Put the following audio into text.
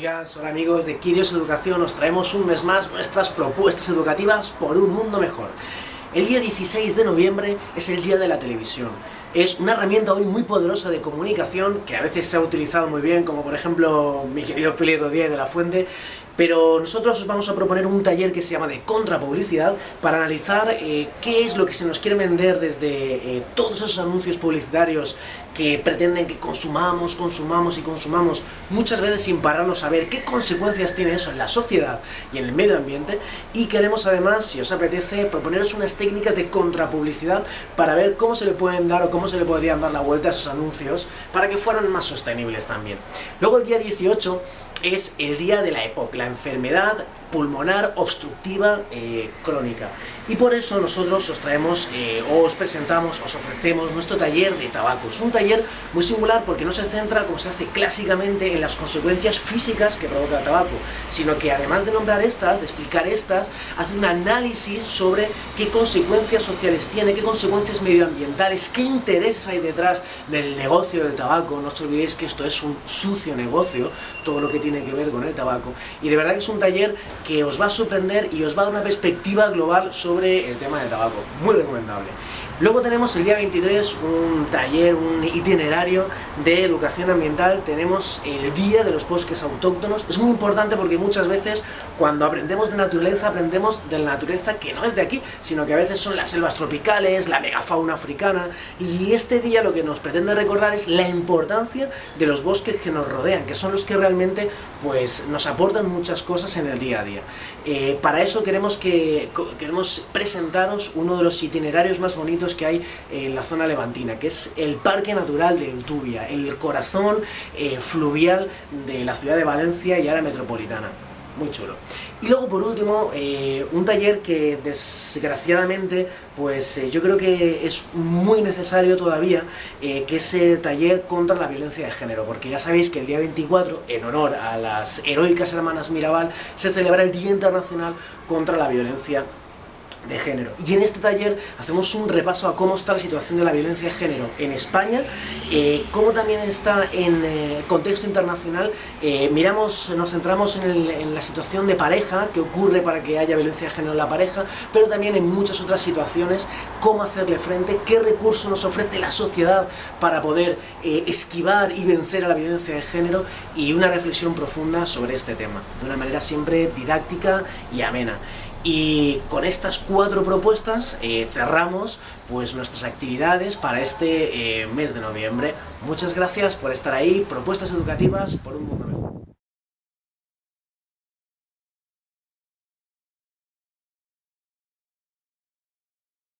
amigas, hola amigos de Quirios Educación, os traemos un mes más nuestras propuestas educativas por un mundo mejor. El día 16 de noviembre es el Día de la Televisión. Es una herramienta hoy muy poderosa de comunicación que a veces se ha utilizado muy bien, como por ejemplo mi querido Félix Rodríguez de la Fuente, pero nosotros os vamos a proponer un taller que se llama de contrapublicidad para analizar qué es lo que se nos quiere vender desde todos esos anuncios publicitarios que pretenden que consumamos y consumamos, muchas veces sin pararnos a ver qué consecuencias tiene eso en la sociedad y en el medio ambiente. Y queremos además, si os apetece, proponeros unas técnicas de contrapublicidad para ver cómo se le pueden dar o cómo se le podrían dar la vuelta a esos anuncios para que fueran más sostenibles también. Luego el día 18 es el día de la EPOC, la enfermedad pulmonar obstructiva crónica, y por eso nosotros os traemos, os presentamos, os ofrecemos nuestro taller de tabaco. Es un taller muy singular porque no se centra, como se hace clásicamente, en las consecuencias físicas que provoca el tabaco, sino que además de nombrar estas, de explicar estas, hace un análisis sobre qué consecuencias sociales tiene, qué consecuencias medioambientales, qué intereses hay detrás del negocio del tabaco. No os olvidéis que esto es un sucio negocio, todo lo que tiene que ver con el tabaco, y de verdad que es un taller que os va a sorprender y os va a dar una perspectiva global sobre el tema del tabaco, muy recomendable. Luego tenemos el día 23 un taller, un itinerario de educación ambiental. Tenemos el Día de los Bosques Autóctonos. Es muy importante porque muchas veces cuando aprendemos de naturaleza, aprendemos de la naturaleza que no es de aquí, sino que a veces son las selvas tropicales, la megafauna africana, y este día lo que nos pretende recordar es la importancia de los bosques que nos rodean, que son los que realmente pues nos aportan muchas cosas en el día a día. Para eso queremos presentaros uno de los itinerarios más bonitos que hay en la zona levantina, que es el Parque Natural de Ultubia, el corazón fluvial de la ciudad de Valencia y área metropolitana. Muy chulo. Y luego por último, un taller que desgraciadamente pues yo creo que es muy necesario todavía, que es el taller contra la violencia de género, porque ya sabéis que el día 24, en honor a las heroicas hermanas Mirabal, se celebra el Día Internacional contra la Violencia de género. Y en este taller hacemos un repaso a cómo está la situación de la violencia de género en España, cómo también está en el contexto internacional. Nos centramos en la situación de pareja, qué ocurre para que haya violencia de género en la pareja, pero también en muchas otras situaciones, cómo hacerle frente, qué recursos nos ofrece la sociedad para poder esquivar y vencer a la violencia de género, y una reflexión profunda sobre este tema, de una manera siempre didáctica y amena. Y con estas 4 propuestas cerramos pues nuestras actividades para este mes de noviembre. Muchas gracias por estar ahí. Propuestas educativas por un mundo mejor.